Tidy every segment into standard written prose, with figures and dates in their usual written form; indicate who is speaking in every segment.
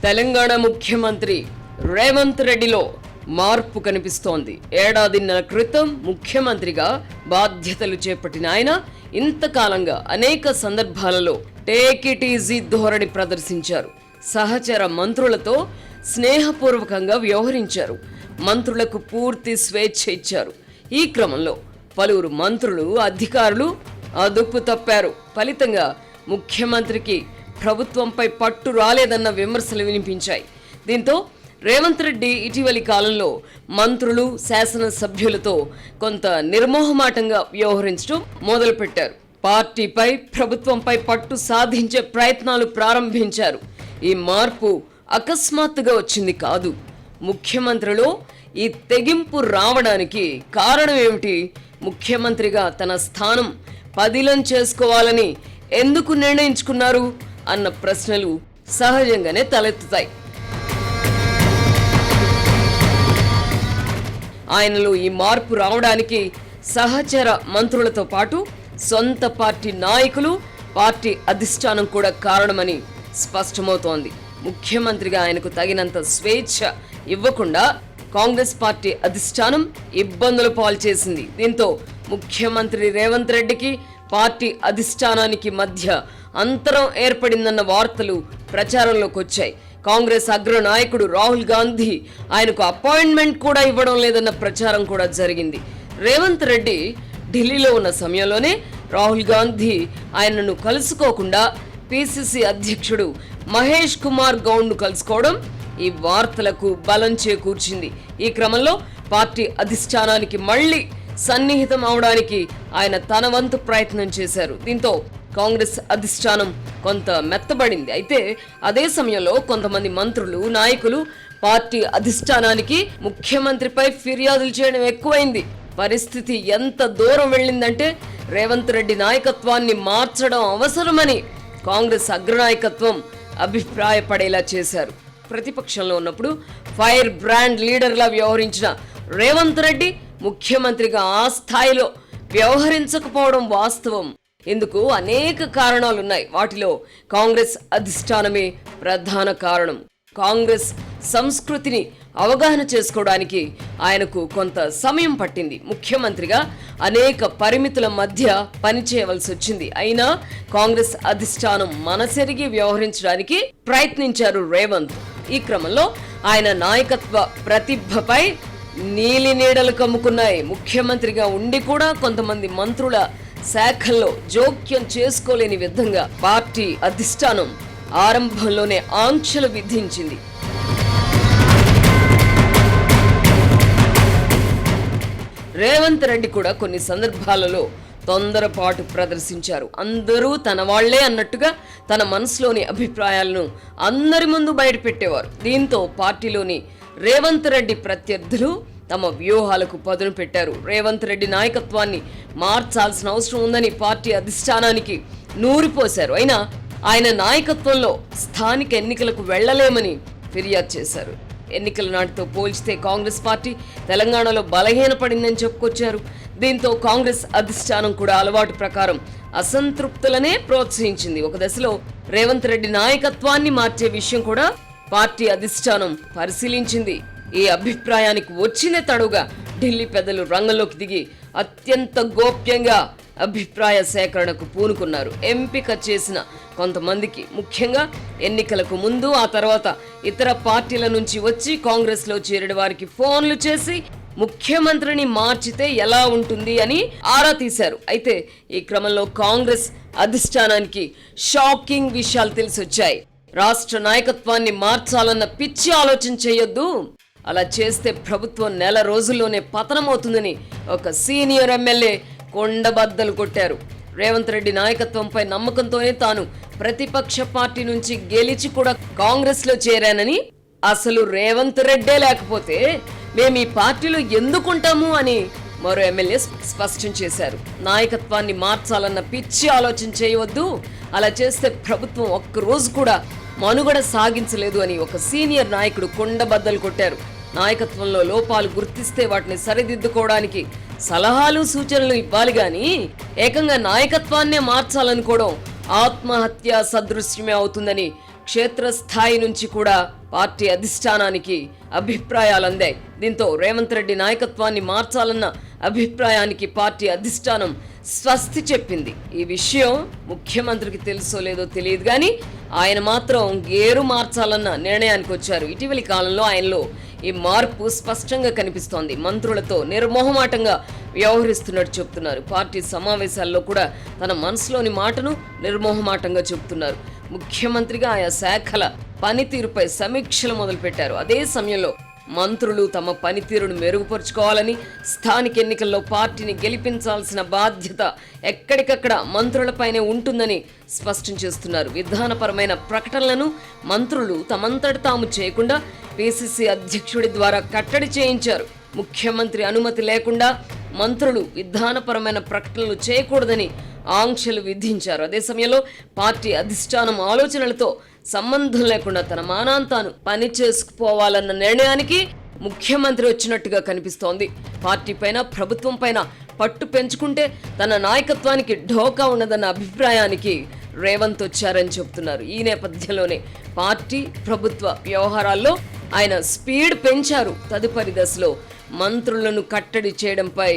Speaker 1: తెలంగాణ ముఖ్యమంత్రి రేవంత్ రెడ్డిలో మార్పు కనిపిస్తోంది. ఏడాదిన్నర క్రితం ముఖ్యమంత్రిగా బాధ్యతలు చేపట్టిన ఆయన ఇంతకాలంగా అనేక సందర్భాలలో టేక్ ఇట్ ఈజీ ధోరణి ప్రదర్శించారు. సహచర మంత్రులతో స్నేహపూర్వకంగా వ్యవహరించారు. మంత్రులకు పూర్తి స్వేచ్ఛ ఇచ్చారు. ఈ క్రమంలో పలువురు మంత్రులు, అధికారులు అదుపు తప్పారు. ఫలితంగా ముఖ్యమంత్రికి ప్రభుత్వంపై పట్టు రాలేదన్న విమర్శలు వినిపించాయి. దీంతో రేవంత్ రెడ్డి ఇటీవలి కాలంలో మంత్రులు, శాసనసభ్యులతో కొంత నిర్మోహమాటంగా వ్యవహరించడం మొదలుపెట్టారు. పార్టీపై, ప్రభుత్వంపై పట్టు సాధించే ప్రయత్నాలు ప్రారంభించారు. ఈ మార్పు అకస్మాత్తుగా వచ్చింది కాదు. ముఖ్యమంత్రిలో ఈ తెగింపు రావడానికి కారణం ఏమిటి? ముఖ్యమంత్రిగా తన స్థానం పదిలం చేసుకోవాలని ఎందుకు నిర్ణయించుకున్నారు అన్న ప్రశ్నలు సహజంగానే తలెత్తుతాయి. ఆయనలో ఈ మార్పు రావడానికి సహచర మంత్రులతో పాటు సొంత పార్టీ నాయకులు, పార్టీ అధిష్టానం కూడా కారణమని స్పష్టమవుతోంది. ముఖ్యమంత్రిగా ఆయనకు తగినంత స్వేచ్ఛ ఇవ్వకుండా కాంగ్రెస్ పార్టీ అధిష్టానం ఇబ్బందులు పాలు చేసింది. దీంతో ముఖ్యమంత్రి రేవంత్ రెడ్డికి, పార్టీ అధిష్టానానికి మధ్య అంతరం ఏర్పడిందన్న వార్తలు ప్రచారంలోకి వచ్చాయి. కాంగ్రెస్ అగ్ర నాయకుడు రాహుల్ గాంధీ ఆయనకు అపాయింట్మెంట్ కూడా ఇవ్వడం లేదన్న ప్రచారం కూడా జరిగింది. రేవంత్ రెడ్డి ఢిల్లీలో ఉన్న సమయంలోనే రాహుల్ గాంధీ ఆయనను కలుసుకోకుండా పిసిసి అధ్యక్షుడు మహేష్ కుమార్ గౌడ్ను కలుసుకోవడం ఈ వార్తలకు బలం చేకూర్చింది. ఈ క్రమంలో పార్టీ అధిష్టానానికి మళ్లీ సన్నిహితం అవడానికి ఆయన తన వంతు ప్రయత్నం చేశారు. దీంతో కాంగ్రెస్ అధిష్టానం కొంత మెత్తబడింది. అయితే అదే సమయంలో కొంతమంది మంత్రులు, నాయకులు పార్టీ అధిష్టానానికి ముఖ్యమంత్రిపై ఫిర్యాదులు చేయడం ఎక్కువైంది. పరిస్థితి ఎంత దూరం వెళ్ళిందంటే రేవంత్ రెడ్డి నాయకత్వాన్ని మార్చడం అవసరమని కాంగ్రెస్ అగ్రనాయకత్వం అభిప్రాయపడేలా చేశారు. ప్రతిపక్షంలో ఉన్నప్పుడు ఫైర్ బ్రాండ్ లీడర్లా వ్యవహరించిన రేవంత్ రెడ్డి ముఖ్యమంత్రిగా ఆ స్థాయిలో వ్యవహరించకపోవడం వాస్తవం. ఇందుకు అనేక కారణాలున్నాయి. వాటిలో కాంగ్రెస్ అధిష్టానమే ప్రధాన కారణం. కాంగ్రెస్ సంస్కృతిని అవగాహన చేసుకోవడానికి ఆయనకు కొంత సమయం పట్టింది. ముఖ్యమంత్రిగా అనేక పరిమితుల మధ్య పనిచేయవలసి వచ్చింది. అయినా కాంగ్రెస్ అధిష్టానం మనసెరిగి వ్యవహరించడానికి ప్రయత్నించారు రేవంత్. ఈ క్రమంలో ఆయన నాయకత్వ ప్రతిభపై నీలి నీడలు కమ్ముకున్నాయి. ముఖ్యమంత్రిగా ఉండి కూడా కొంతమంది మంత్రుల శాఖల్లో జోక్యం చేసుకోలేని విధంగా పార్టీ అధిష్టానం ఆరంభంలోనే ఆంక్షలు విధించింది. రేవంత్ రెడ్డి కూడా కొన్ని సందర్భాలలో తొందరపాటు ప్రదర్శించారు. అందరూ తన వాళ్లే అన్నట్టుగా తన మనసులోని అభిప్రాయాలను అందరి ముందు బయటపెట్టేవారు. దీంతో పార్టీలోని రేవంత్ రెడ్డి ప్రత్యర్థులు తమ వ్యూహాలకు పదును పెట్టారు. రేవంత్ రెడ్డి నాయకత్వాన్ని మార్చాల్సిన అవసరం ఉందని పార్టీ అధిష్టానానికి నూరిపోశారు. అయినా ఆయన నాయకత్వంలో స్థానిక ఎన్నికలకు వెళ్లలేమని ఫిర్యాదు చేశారు. ఎన్నికల నాటితో పోల్చితే కాంగ్రెస్ పార్టీ తెలంగాణలో బలహీనపడిందని చెప్పుకొచ్చారు. దీంతో కాంగ్రెస్ అధిష్టానం కూడా అలవాటు ప్రకారం అసంతృప్తులనే ప్రోత్సహించింది. ఒక దశలో రేవంత్ రెడ్డి నాయకత్వాన్ని మార్చే విషయం కూడా పార్టీ అధిష్టానం పరిశీలించింది. ఈ అభిప్రాయానికి వచ్చిన తడుగా ఢిల్లీ పెద్దలు రంగంలోకి దిగి అత్యంత గోప్యంగా అభిప్రాయ సేకరణకు పూనుకున్నారు. ఎంపిక చేసిన కొంతమందికి, ముఖ్యంగా ఎన్నికలకు ముందు, ఆ తర్వాత ఇతర పార్టీల నుంచి వచ్చి కాంగ్రెస్లో చేరిన వారికి ఫోన్లు చేసి ముఖ్యమంత్రిని మార్చితే ఎలా ఉంటుంది అని ఆరా తీశారు. అయితే ఈ క్రమంలో కాంగ్రెస్ అధిష్టానానికి షాకింగ్ విషయాలు తెలిసొచ్చాయి. రాష్ట్ర నాయకత్వాన్ని మార్చాలన్న పిచ్చి ఆలోచన చేయొద్దు, అలా చేస్తే ప్రభుత్వం నెల రోజుల్లోనే పతనమవుతుందని ఒక సీనియర్ ఎమ్మెల్యే కొండబద్దలు కొట్టారు. రేవంత్ రెడ్డి నాయకత్వంపై నమ్మకంతోనే తాను ప్రతిపక్ష పార్టీ నుంచి గెలిచి కూడా కాంగ్రెస్ లో చేరానని, అసలు రేవంత్ రెడ్డే లేకపోతే మేము ఈ పార్టీలో ఎందుకుంటాము అని మరో ఎమ్మెల్యే స్పష్టం చేశారు. నాయకత్వాన్ని మార్చాలన్న పిచ్చి ఆలోచన చేయవద్దు, అలా చేస్తే ప్రభుత్వం ఒక్కరోజు కూడా మనుగడ సాగించలేదు అని ఒక సీనియర్ నాయకుడు కొండబద్దలు కొట్టారు. నాయకత్వంలో లోపాలు గుర్తిస్తే వాటిని సరిదిద్దుకోవడానికి సలహాలు, సూచనలు ఇవ్వాలి గాని ఏకంగా నాయకత్వాన్నే మార్చాలనుకోవడం ఆత్మహత్య సదృశ్యమే అవుతుందని క్షేత్రస్థాయి నుంచి కూడా పార్టీ అధిష్టానానికి అభిప్రాయాలు అందాయి. దీంతో రేవంత్ రెడ్డి నాయకత్వాన్ని మార్చాలన్న అభిప్రాయానికి పార్టీ అధిష్టానం స్వస్తి చెప్పింది. ఈ విషయం ముఖ్యమంత్రికి తెలుసో లేదో తెలియదు కానీ ఆయన మాత్రం గేరు మార్చాలన్న నిర్ణయానికి వచ్చారు. ఇటీవలి కాలంలో ఆయనలో ఈ మార్పు స్పష్టంగా కనిపిస్తోంది. మంత్రులతో నిర్మోహమాటంగా వ్యవహరిస్తున్నట్టు చెప్తున్నారు. పార్టీ సమావేశాల్లో కూడా తన మనసులోని మాటను నిర్మోహమాటంగా చెబుతున్నారు. ముఖ్యమంత్రిగా ఆయా శాఖల పనితీరుపై సమీక్షలు మొదలుపెట్టారు. అదే సమయంలో మంత్రులు తమ పనితీరును మెరుగుపరుచుకోవాలని, స్థానిక ఎన్నికల్లో పార్టీని గెలిపించాల్సిన బాధ్యత ఎక్కడికక్కడ మంత్రులపైనే ఉంటుందని స్పష్టం చేస్తున్నారు. విధానపరమైన ప్రకటనలను మంత్రులు తమంతట తాము చేయకుండా పిసిసి అధ్యక్షుడి ద్వారా కట్టడి చేయించారు. ముఖ్యమంత్రి అనుమతి లేకుండా మంత్రులు విధానపరమైన ప్రకటనలు చేయకూడదని ఆంక్షలు విధించారు. అదే సమయంలో పార్టీ అధిష్టానం ఆలోచనలతో సంబంధం లేకుండా తన మానాంతాను పని చేసుకుపోవాలన్న నిర్ణయానికి ముఖ్యమంత్రి వచ్చినట్టుగా కనిపిస్తోంది. పార్టీ పైన, ప్రభుత్వం పైన పట్టు పెంచుకుంటే తన నాయకత్వానికి ఢోకా ఉన్నదన్న అభిప్రాయానికి రేవంత్ వచ్చారని చెబుతున్నారు. ఈ నేపథ్యంలోనే పార్టీ, ప్రభుత్వ వ్యవహారాల్లో ఆయన స్పీడ్ పెంచారు. తదుపరి దశలో మంత్రులను కట్టడి చేయడంపై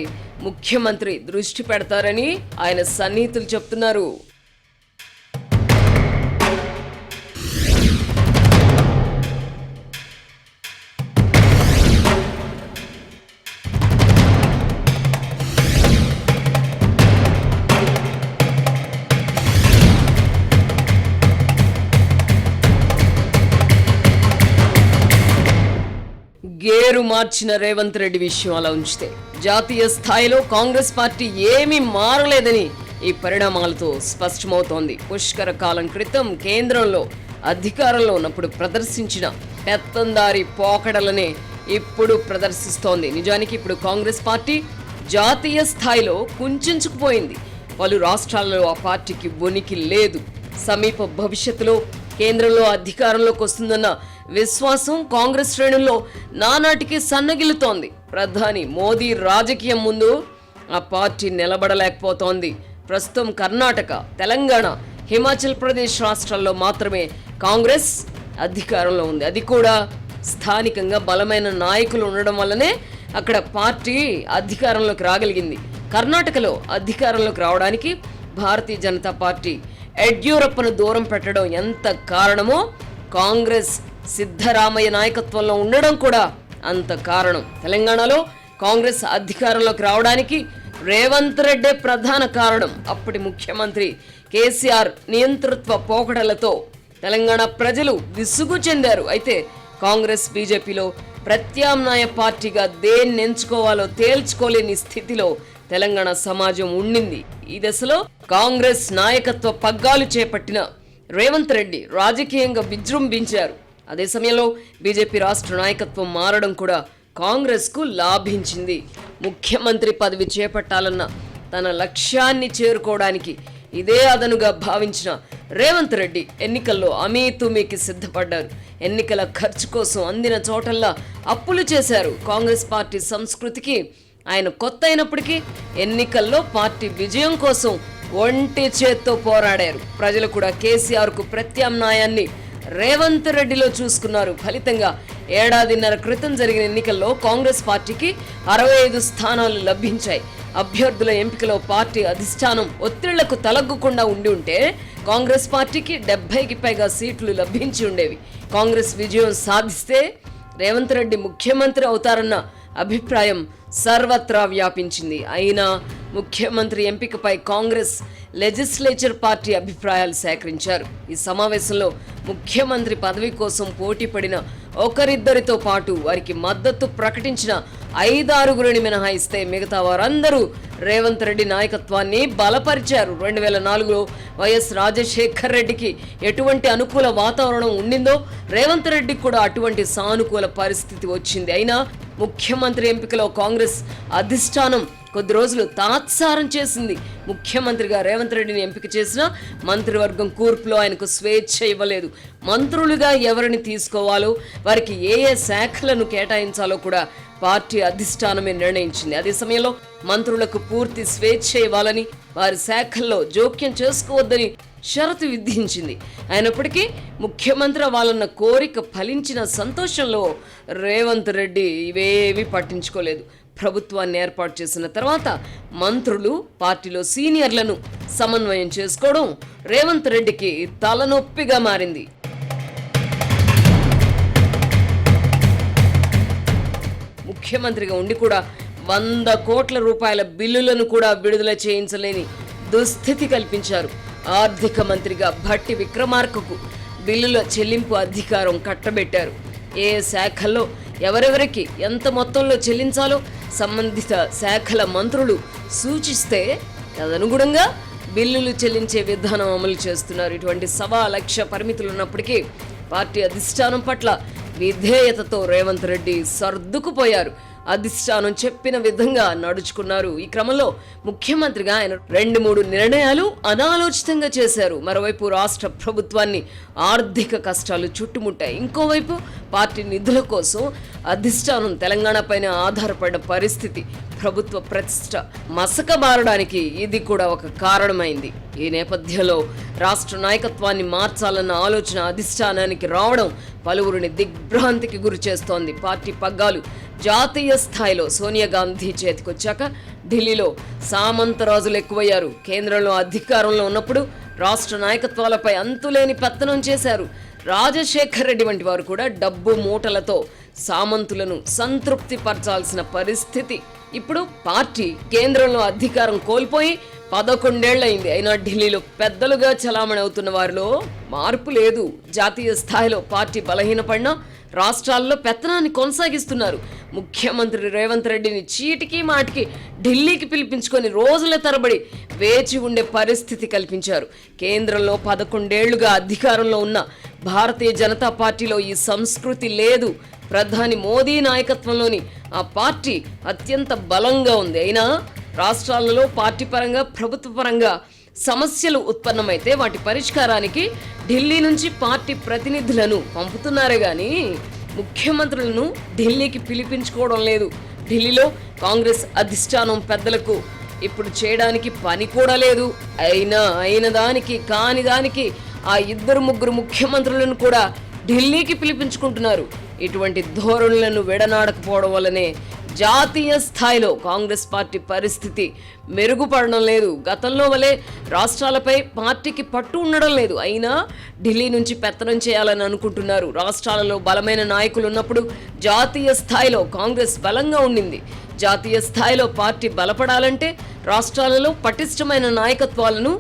Speaker 1: ముఖ్యమంత్రి దృష్టి పెడతారని ఆయన సన్నిహితులు చెప్తున్నారు. గేరు మార్చిన రేవంత్ రెడ్డి విషయం అలా ఉంచితే, జాతీయ స్థాయిలో కాంగ్రెస్ పార్టీ ఏమీ మారలేదని ఈ పరిణామాలతో స్పష్టమవుతోంది. పుష్కర కాలం క్రితం కేంద్రంలో అధికారంలో ఉన్నప్పుడు ప్రదర్శించిన పెత్తందారి పోకడలనే ఇప్పుడు ప్రదర్శిస్తోంది. నిజానికి ఇప్పుడు కాంగ్రెస్ పార్టీ జాతీయ స్థాయిలో కుంచుకుపోయింది. పలు రాష్ట్రాల్లో ఆ పార్టీకి ఉనికి లేదు. సమీప భవిష్యత్తులో కేంద్రంలో అధికారంలోకి వస్తుందన్న విశ్వాసం కాంగ్రెస్ శ్రేణుల్లో నానాటికి సన్నగిల్లుతోంది. ప్రధాని మోదీ రాజకీయం ముందు ఆ పార్టీ నిలబడలేకపోతోంది. ప్రస్తుతం కర్ణాటక, తెలంగాణ, హిమాచల్ ప్రదేశ్ రాష్ట్రాల్లో మాత్రమే కాంగ్రెస్ అధికారంలో ఉంది. అది కూడా స్థానికంగా బలమైన నాయకులు ఉండడం వల్లనే అక్కడ పార్టీ అధికారంలోకి రాగలిగింది. కర్ణాటకలో అధికారంలోకి రావడానికి భారతీయ జనతా పార్టీ యడ్యూరప్పను దూరం పెట్టడం ఎంత కారణమో, కాంగ్రెస్ సిద్ధరామయ్య నాయకత్వంలో ఉండడం కూడా అంత కారణం. తెలంగాణలో కాంగ్రెస్ అధికారంలోకి రావడానికి రేవంత్ రెడ్డే ప్రధాన కారణం. అప్పటి ముఖ్యమంత్రి కేసీఆర్ నియంతృత్వ పోకడలతో తెలంగాణ ప్రజలు విసుగు చెందారు. అయితే కాంగ్రెస్, బీజేపీలో ప్రత్యామ్నాయ పార్టీగా దేన్ని ఎంచుకోవాలో తేల్చుకోలేని స్థితిలో తెలంగాణ సమాజం ఉండింది. ఈ దశలో కాంగ్రెస్ నాయకత్వ పగ్గాలు చేపట్టిన రేవంత్ రెడ్డి రాజకీయంగా విజృంభించారు. అదే సమయంలో బీజేపీ రాష్ట్ర నాయకత్వం మారడం కూడా కాంగ్రెస్కు లాభించింది. ముఖ్యమంత్రి పదవి చేపట్టాలన్న తన లక్ష్యాన్ని చేరుకోవడానికి ఇదే అదనుగా భావించిన రేవంత్ రెడ్డి ఎన్నికల్లో అమీతుమీకి సిద్ధపడ్డారు. ఎన్నికల ఖర్చు కోసం అందిన చోటల్లా అప్పులు చేశారు. కాంగ్రెస్ పార్టీ సంస్కృతికి ఆయన కొత్త అయినప్పటికీ ఎన్నికల్లో పార్టీ విజయం కోసం ఒంటి చేత్తో పోరాడారు. ప్రజలు కూడా కేసీఆర్కు ప్రత్యామ్నాయాన్ని రేవంత్ రెడ్డిలో చూసుకున్నారు. ఫలితంగా ఏడాదిన్నర క్రితం జరిగిన ఎన్నికల్లో కాంగ్రెస్ పార్టీకి 65 స్థానాలు లభించాయి. అభ్యర్థుల ఎంపికలో పార్టీ అధిష్టానం ఒత్తిళ్లకు తలగ్గకుండా ఉండి ఉంటే కాంగ్రెస్ పార్టీకి 70కి పైగా సీట్లు లభించి ఉండేవి. కాంగ్రెస్ విజయం సాధిస్తే రేవంత్ రెడ్డి ముఖ్యమంత్రి అవుతారన్న అభిప్రాయం సర్వత్రా వ్యాపించింది. అయినా ముఖ్యమంత్రి ఎంపికపై కాంగ్రెస్ లెజిస్లేచర్ పార్టీ అభిప్రాయాలు సేకరించారు. ఈ సమావేశంలో ముఖ్యమంత్రి పదవి కోసం పోటీ పడిన ఒకరిద్దరితో పాటు వారికి మద్దతు ప్రకటించిన 5-6 మినహాయిస్తే మిగతా వారందరూ రేవంత్ రెడ్డి నాయకత్వాన్ని బలపరిచారు. 2004లో వైఎస్ రాజశేఖర్ రెడ్డికి ఎటువంటి అనుకూల వాతావరణం ఉండిందో రేవంత్ రెడ్డికి కూడా అటువంటి సానుకూల పరిస్థితి వచ్చింది. అయినా ముఖ్యమంత్రి ఎంపికలో కాంగ్రెస్ అధిష్టానం కొద్ది రోజులు తాత్సారం చేసింది. ముఖ్యమంత్రిగా రేవంత్ రెడ్డిని ఎంపిక చేసిన మంత్రివర్గం కూర్పులో ఆయనకు స్వేచ్ఛ ఇవ్వలేదు. మంత్రులుగా ఎవరిని తీసుకోవాలో, వారికి ఏ ఏ శాఖలను కేటాయించాలో కూడా పార్టీ అధిష్టానమే నిర్ణయించింది. అదే సమయంలో మంత్రులకు పూర్తి స్వేచ్ఛ ఇవ్వాలని వారి శాఖల్లో జోక్యం చేసుకోవద్దని షరతు విధించింది. అయినప్పటికీ ముఖ్యమంత్రి అవ్వాలన్న కోరిక ఫలించిన సంతోషంలో రేవంత్ రెడ్డి ఇవేవి పట్టించుకోలేదు. ప్రభుత్వాన్ని ఏర్పాటు చేసిన తర్వాత మంత్రులు, పార్టీలో సీనియర్లను సమన్వయం చేసుకోవడం రేవంత్ రెడ్డికి తలనొప్పిగా మారింది. ముఖ్యమంత్రిగా ఉండి కూడా 100 కోట్ల రూపాయల బిల్లులను కూడా విడుదల చేయించలేని దుస్థితి కల్పించారు. ఆర్థిక మంత్రిగా భట్టి విక్రమార్కకు బిల్లుల చెల్లింపు అధికారం కట్టబెట్టారు. ఏ శాఖల్లో ఎవరెవరికి ఎంత మొత్తంలో చెల్లించాలో సంబంధిత శాఖల మంత్రులు సూచిస్తే తదనుగుణంగా బిల్లులు చెల్లించే విధానం అమలు చేస్తున్నారు. ఇటువంటి 1,00,000 పరిమితులు ఉన్నప్పటికీ పార్టీ అధిష్టానం పట్ల విధేయతతో రేవంత్ రెడ్డి సర్దుకుపోయారు. అధిష్టానం చెప్పిన విధంగా నడుచుకున్నారు. ఈ క్రమంలో ముఖ్యమంత్రిగా ఆయన 2-3 నిర్ణయాలు అనాలోచితంగా చేశారు. మరోవైపు రాష్ట్ర ప్రభుత్వాన్ని ఆర్థిక కష్టాలు చుట్టుముట్టాయి. ఇంకోవైపు పార్టీ నిధుల కోసం అధిష్టానం తెలంగాణపైన ఆధారపడిన పరిస్థితి ప్రభుత్వ ప్రతిష్ట మసకబారడానికి ఇది కూడా ఒక కారణమైంది. ఈ నేపథ్యంలో రాష్ట్ర నాయకత్వాన్ని మార్చాలన్న ఆలోచన అధిష్టానానికి రావడం పలువురిని దిగ్భ్రాంతికి గురి చేస్తోంది. పార్టీ పగ్గాలు జాతీయ స్థాయిలో సోనియా గాంధీ చేతికొచ్చాక ఢిల్లీలో సామంతరాజులు ఎక్కువయ్యారు. కేంద్రంలో అధికారంలో ఉన్నప్పుడు రాష్ట్ర నాయకత్వాలపై అంతులేని పెత్తనం చేశారు. రాజశేఖర్ రెడ్డి వంటి వారు కూడా డబ్బు మూటలతో సామంతులను సంతృప్తి పరచాల్సిన పరిస్థితి. ఇప్పుడు పార్టీ కేంద్రంలో అధికారం కోల్పోయి 11 ఏళ్లయింది. అయినా ఢిల్లీలో పెద్దలుగా చలామణి అవుతున్న వారిలో మార్పు లేదు. జాతీయ స్థాయిలో పార్టీ బలహీనపడినా రాష్ట్రాల్లో పెత్తనాన్ని కొనసాగిస్తున్నారు. ముఖ్యమంత్రి రేవంత్ రెడ్డిని చీటికి మాటికి ఢిల్లీకి పిలిపించుకొని రోజుల తరబడి వేచి ఉండే పరిస్థితి కల్పించారు. కేంద్రంలో 11 ఏళ్లుగా అధికారంలో ఉన్న భారతీయ జనతా పార్టీలో ఈ సంస్కృతి లేదు. ప్రధాని మోదీ నాయకత్వంలోని ఆ పార్టీ అత్యంత బలంగా ఉంది. అయినా రాష్ట్రాలలో పార్టీ పరంగా, ప్రభుత్వ పరంగా సమస్యలు ఉత్పన్నమైతే వాటి పరిష్కారానికి ఢిల్లీ నుంచి పార్టీ ప్రతినిధులను పంపుతున్నారే గాని ముఖ్యమంత్రులను ఢిల్లీకి పిలిపించుకోవడం లేదు. ఢిల్లీలో కాంగ్రెస్ అధిష్టానం పెద్దలకు ఇప్పుడు చేయడానికి పని కూడా లేదు. అయిన దానికి కాని దానికి ఆ 2-3 ముఖ్యమంత్రులను కూడా ఢిల్లీకి పిలిపించుకుంటున్నారు. ఇటువంటి ధోరణులను విడనాడకపోవడం వల్లనే జాతీయ స్థాయిలో కాంగ్రెస్ పార్టీ పరిస్థితి మెరుగుపడడం లేదు. గతంలో వలె రాష్ట్రాలపై పార్టీకి పట్టు ఉండడం లేదు. అయినా ఢిల్లీ నుంచి పెత్తనం చేయాలని అనుకుంటున్నారు. రాష్ట్రాలలో బలమైన నాయకులు ఉన్నప్పుడు జాతీయ స్థాయిలో కాంగ్రెస్ బలంగా ఉండింది. జాతీయ స్థాయిలో పార్టీ బలపడాలంటే రాష్ట్రాలలో పటిష్టమైన నాయకత్వాలను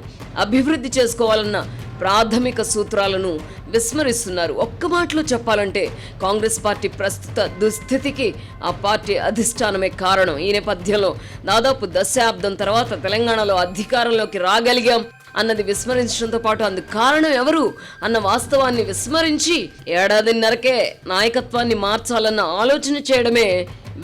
Speaker 1: అభివృద్ధి చేసుకోవాలన్న ప్రాథమిక సూత్రాలను విస్మరిస్తున్నారు. ఒక్క మాటలో చెప్పాలంటే కాంగ్రెస్ పార్టీ ప్రస్తుత దుస్థితికి ఆ పార్టీ అధిష్టానమే కారణం. ఈ నేపథ్యంలో దాదాపు దశాబ్దం తర్వాత తెలంగాణలో అధికారంలోకి రాగలిగాం అన్నది విస్మరించడంతో పాటు అందుకు కారణం ఎవరు అన్న వాస్తవాన్ని విస్మరించి 1.5 ఏళ్లకే నాయకత్వాన్ని మార్చాలన్న ఆలోచన చేయడమే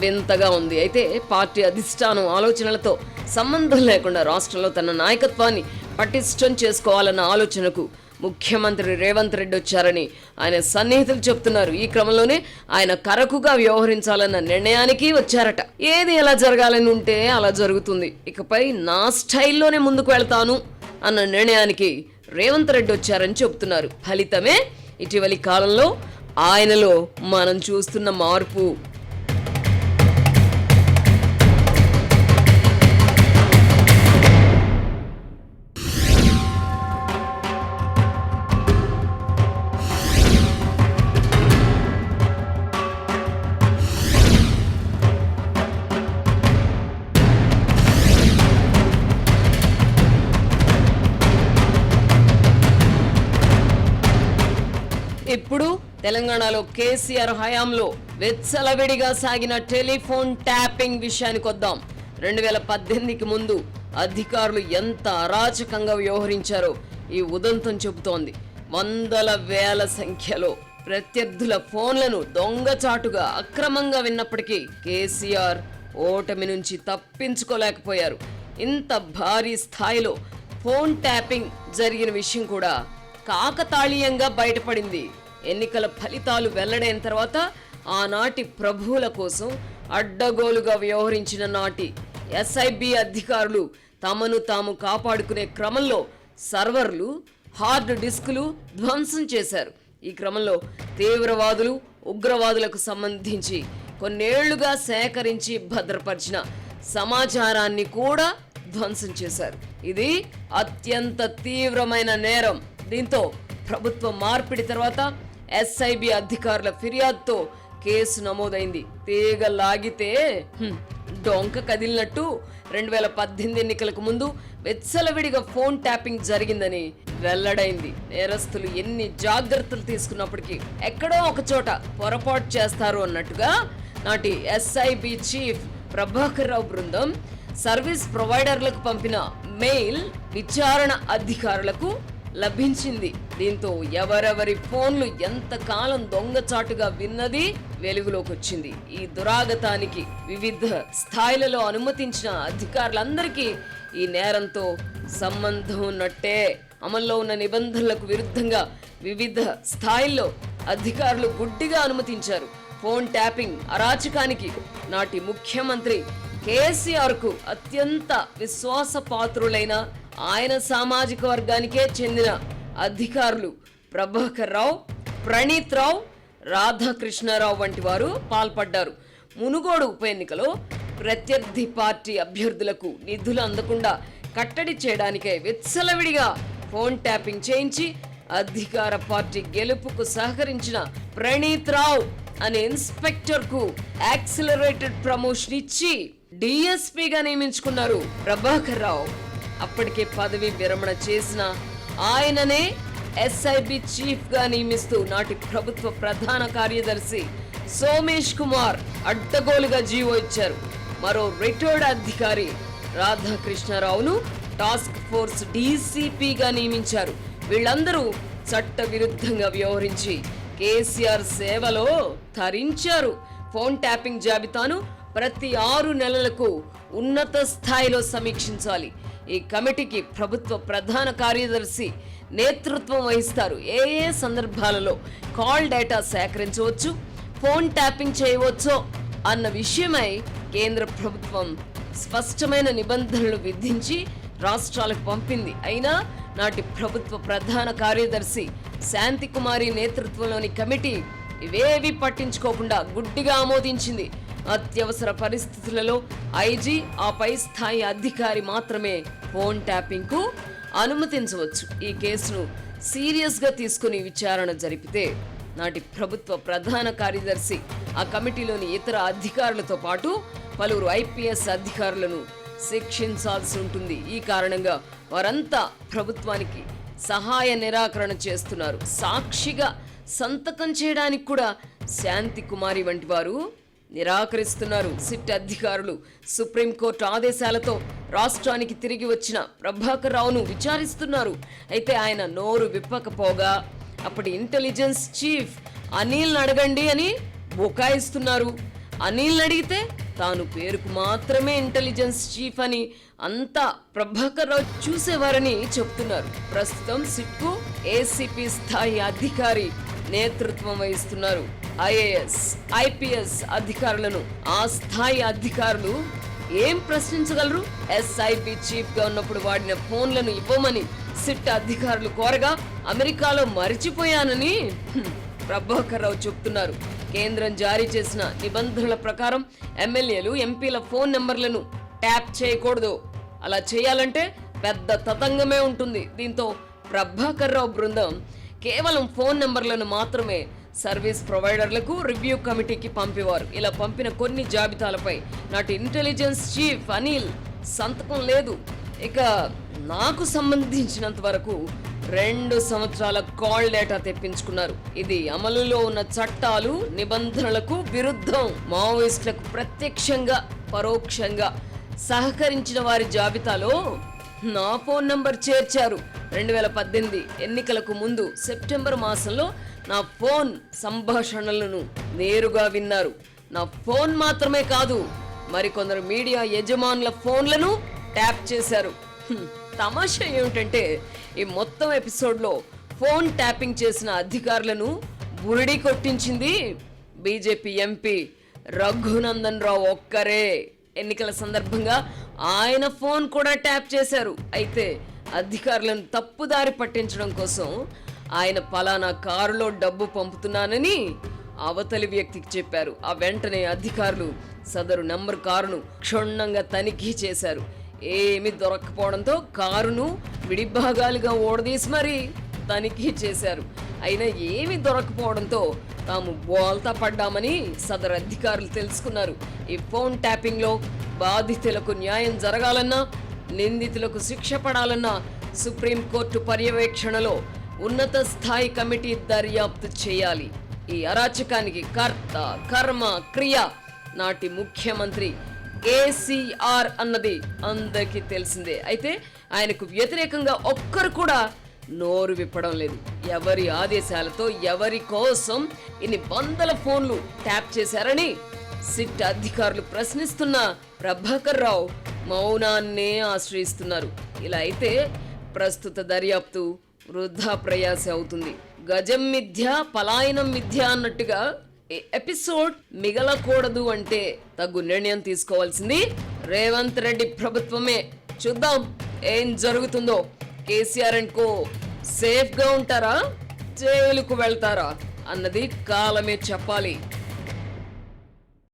Speaker 1: వింతగా ఉంది. అయితే పార్టీ అధిష్టానం ఆలోచనలతో సంబంధం లేకుండా రాష్ట్రంలో తన నాయకత్వాన్ని పటిష్టం చేసుకోవాలన్న ఆలోచనకు ముఖ్యమంత్రి రేవంత్ రెడ్డి వచ్చారని ఆయన సన్నిహితులు చెప్తున్నారు. ఈ క్రమంలోనే ఆయన కరకుగా వ్యవహరించాలన్న నిర్ణయానికి వచ్చారట. ఏది ఎలా జరగాలని ఉంటే అలా జరుగుతుంది, ఇకపై నా స్టైల్లోనే ముందుకు వెళ్తాను అన్న నిర్ణయానికి రేవంత్ రెడ్డి వచ్చారని చెబుతున్నారు. ఫలితమే ఇటీవలి కాలంలో ఆయనలో మనం చూస్తున్న మార్పు. ఇప్పుడు తెలంగాణలో కేసీఆర్ హయాంలో వెచ్చలవిడిగా సాగిన టెలిఫోన్ ట్యాపింగ్ విషయానికి వద్దాం. 2018కి ముందు అధికారులు ఎంత అరాచకంగా వ్యవహరించారో ఈ ఉదంతం చెబుతోంది. వందల వేల సంఖ్యలో ప్రత్యర్థుల ఫోన్లను దొంగచాటుగా అక్రమంగా విన్నప్పటికీ కేసీఆర్ ఓటమి నుంచి తప్పించుకోలేకపోయారు. ఇంత భారీ స్థాయిలో ఫోన్ ట్యాపింగ్ జరిగిన విషయం కూడా కాకతాళీయంగా బయటపడింది. ఎన్నికల ఫలితాలు వెల్లడైన తర్వాత ఆనాటి ప్రభువుల కోసం అడ్డగోలుగా వ్యవహరించిన నాటి ఎస్ఐబి అధికారులు తమను తాము కాపాడుకునే క్రమంలో సర్వర్లు, హార్డ్ డిస్కులు ధ్వంసం చేశారు. ఈ క్రమంలో తీవ్రవాదులు, ఉగ్రవాదులకు సంబంధించి కొన్నేళ్లుగా సేకరించి భద్రపరిచిన సమాచారాన్ని కూడా ధ్వంసం చేశారు. ఇది అత్యంత తీవ్రమైన నేరం. దీంతో ప్రభుత్వ మార్పిడి తర్వాత ఎస్ఐబి అధికారుల ఫిర్యాదుతో కేసు నమోదైంది. తీగ లాగితే డొంక కదిలినట్టు 2018 ఎన్నికలకు ముందు వెచ్చలవిడిగా ఫోన్ ట్యాపింగ్ జరిగిందని వెల్లడైంది. నేరస్తులు ఎన్ని జాగ్రత్తలు తీసుకున్నప్పటికీ ఎక్కడో ఒక చోట పొరపాటు చేస్తారు అన్నట్టుగా నాటి ఎస్ఐబి చీఫ్ ప్రభాకర్ రావు బృందం సర్వీస్ ప్రొవైడర్లకు పంపిన మెయిల్ విచారణ అధికారులకు లభించింది. దీంతో ఎవరెవరి ఫోన్లు ఎంతకాలం దొంగచాటుగా విన్నది వెలుగులోకి వచ్చింది. ఈ దురాగతానికి వివిధ స్థాయిలలో అనుమతించిన అధికారులందరికీ ఈ నేరంతో సంబంధం ఉన్నట్టే. అమల్లో ఉన్న నిబంధనలకు విరుద్ధంగా వివిధ స్థాయిల్లో అధికారులు గుడ్డిగా అనుమతించారు. ఫోన్ ట్యాపింగ్ అరాచకానికి నాటి ముఖ్యమంత్రి కేసీఆర్ కు అత్యంత విశ్వాసపాత్రులైన ఆయన సామాజిక వర్గానికే చెందిన అధికారులు ప్రభాకర్ రావు, ప్రణీత్ రావు, రాధాకృష్ణారావు వంటి వారు పాల్పడ్డారు. మునుగోడు ఉప ఎన్నికలో ప్రత్యర్థి పార్టీ అభ్యర్థులకు నిధులు అందకుండా కట్టడి చేయడానికే విచ్చలవిడిగా ఫోన్ ట్యాపింగ్ చేయించి అధికార పార్టీ గెలుపుకు సహకరించిన ప్రణీత్ రావు అనే ఇన్స్పెక్టర్ కు యాక్సిలరేటెడ్ ప్రమోషన్ ఇచ్చి డిఎస్పీగా నియమించుకున్నారు ప్రభాకర్ రావు. అప్పటికే పదవి విరమణ చేసిన ఆయననే ఎస్ఐబి చీఫ్ గా నియమిస్తూ నాటి ప్రభుత్వ ప్రధాన కార్యదర్శి సోమేష్ కుమార్ అడ్డగోలుగా జీవో ఇచ్చారు. మరో రిటైర్డ్ అధికారి రాధాకృష్ణారావును టాస్క్ ఫోర్స్ డీసీపీగా నియమించారు. వీళ్ళందరూ చట్ట విరుద్ధంగా వ్యవహరించి కేసీఆర్ సేవలో తరించారు. ఫోన్ ట్యాపింగ్ జాబితాను ప్రతి 6 నెలలకు ఉన్నత స్థాయిలో సమీక్షించాలి. ఈ కమిటీకి ప్రభుత్వ ప్రధాన కార్యదర్శి నేతృత్వం వహిస్తారు. ఏ ఏ సందర్భాలలో కాల్ డేటా సేకరించవచ్చు, ఫోన్ ట్యాపింగ్ చేయవచ్చో అన్న విషయమై కేంద్ర ప్రభుత్వం స్పష్టమైన నిబంధనలు విధించి రాష్ట్రాలకు పంపింది. అయినా నాటి ప్రభుత్వ ప్రధాన కార్యదర్శి శాంతికుమారి నేతృత్వంలోని కమిటీ ఇవేవి పట్టించుకోకుండా గుడ్డిగా ఆమోదించింది. అత్యవసర పరిస్థితులలో ఐజీ, ఆ పై స్థాయి అధికారి మాత్రమే ఫోన్ ట్యాపింగ్ కు అనుమతించవచ్చు. ఈ కేసును సీరియస్ గా తీసుకుని విచారణ జరిపితే నాటి ప్రభుత్వ ప్రధాన కార్యదర్శి, ఆ కమిటీలోని ఇతర అధికారులతో పాటు పలువురు ఐపీఎస్ అధికారులను శిక్షించాల్సి ఉంటుంది. ఈ కారణంగా వారంతా ప్రభుత్వానికి సహాయ నిరాకరణ చేస్తున్నారు. సాక్షిగా సంతకం చేయడానికి కూడా శాంతి కుమారి వంటి వారు నిరాకరిస్తున్నారు. సిట్ అధికారులు సుప్రీంకోర్టు ఆదేశాలతో రాష్ట్రానికి తిరిగి వచ్చిన ప్రభాకర్ రావును విచారిస్తున్నారు. అయితే ఆయన నోరు విప్పకపోగా అప్పటి ఇంటెలిజెన్స్ చీఫ్ అనిల్ అడగండి అని బుకాయిస్తున్నారు. అనిల్ అడిగితే తాను పేరుకు మాత్రమే ఇంటెలిజెన్స్ చీఫ్ అని అంతా ప్రభాకర్ రావు చూసేవారని చెప్తున్నారు. ప్రస్తుతం సిట్కు ఏసీపీ స్థాయి అధికారి నేతృత్వం వహిస్తున్నారు. ఐఏఎస్, ఐపీఎస్ అధికారులను ఆ స్థాయి అధికారులు ఏం ప్రశ్నించగలరు? ఎస్ఐబి చీఫ్ గా ఉన్నప్పుడు వాడిన ఫోన్లను ఇవ్వమని సిట్ అధికారులు కోరగా అమెరికాలో మరిచిపోయానని ప్రభాకర్ రావు చెప్తున్నారు. కేంద్రం జారీ చేసిన నిబంధనల ప్రకారం ఎమ్మెల్యేలు, ఎంపీల ఫోన్ నెంబర్లను ట్యాప్ చేయకూడదు. అలా చేయాలంటే పెద్ద తతంగమే ఉంటుంది. దీంతో ప్రభాకర్ రావు బృందం కేవలం ఫోన్ నెంబర్లను మాత్రమే సర్వీస్ ప్రొవైడర్లకు రివ్యూ కమిటీకి పంపేవారు. ఇలా పంపిన కొన్ని జాబితాలపై నాటి ఇంటెలిజెన్స్ చీఫ్ అనిల్ సంతకం లేదు. ఇక నాకు సంబంధించినంత వరకు 2 సంవత్సరాల కాల్ డేటా తెప్పించుకున్నారు. ఇది అమలులో ఉన్న చట్టాలు, నిబంధనలకు విరుద్ధం. మావోయిస్టులకు ప్రత్యక్షంగా, పరోక్షంగా సహకరించిన వారి జాబితాలో నా ఫోన్ నంబర్ చేర్చారు. 2018 ఎన్నికలకు ముందు సెప్టెంబర్ మాసంలో నా ఫోన్ సంభాషణలను నేరుగా విన్నారు. నా ఫోన్ మాత్రమే కాదు, మరికొందరు మీడియా యజమానుల ఫోన్లను ట్యాప్ చేశారు. తమాషా ఏమిటంటే ఈ మొత్తం ఎపిసోడ్లో ఫోన్ ట్యాపింగ్ చేసిన అధికారులను బురిడి కొట్టించింది బీజేపీ ఎంపీ రఘునందన్ రావు ఒక్కరే. ఎన్నికల సందర్భంగా ఆయన ఫోన్ కూడా ట్యాప్ చేశారు. అయితే అధికారులను తప్పుదారి పట్టించడం కోసం ఆయన పలానా కారులో డబ్బు పంపుతున్నానని అవతలి వ్యక్తికి చెప్పారు. ఆ వెంటనే అధికారులు సదరు నంబర్ కారును క్షుణ్ణంగా తనిఖీ చేశారు. ఏమి దొరక్కపోవడంతో కారును విడిభాగాలుగా ఓడదీసి మరీ తనిఖీ చేశారు. అయినా ఏమి దొరకపోవడంతో తాము బోల్తా పడ్డామని సదరు అధికారులు తెలుసుకున్నారు. ఈ ఫోన్ ట్యాపింగ్ లో బాధితులకు న్యాయం జరగాలన్నా, నిందితులకు శిక్ష పడాలన్నా సుప్రీంకోర్టు పర్యవేక్షణలో ఉన్నత స్థాయి కమిటీ దర్యాప్తు చేయాలి. ఈ అరాచకానికి కర్త కర్మ క్రియ నాటి ముఖ్యమంత్రి కేసీఆర్ అన్నది అందరికీ తెలిసిందే. అయితే ఆయనకు వ్యతిరేకంగా ఒక్కరు కూడా నోరు విప్పడం లేదు. ఎవరి ఆదేశాలతో ఎవరి కోసం ఇన్ని వందల ఫోన్లు ట్యాప్ చేశారని సిట్ అధికారులు ప్రశ్నిస్తున్న ప్రభాకర్ రావు మౌనాన్నే ఆశ్రయిస్తున్నారు. ఇలా అయితే ప్రస్తుత దర్యాప్తు వృధా ప్రయాస అవుతుంది. గజం మిథ్య పలాయనం మిథ్య అన్నట్టుగా ఈ ఎపిసోడ్ మిగలకూడదు అంటే తగు నిర్ణయం తీసుకోవాల్సింది రేవంత్ రెడ్డి ప్రభుత్వమే. చూద్దాం ఏం జరుగుతుందో. కేసీఆర్ అండ్ కో సేఫ్ గా ఉంటారా, జైలుకు వెళ్తారా అన్నది కాలమే చెప్పాలి.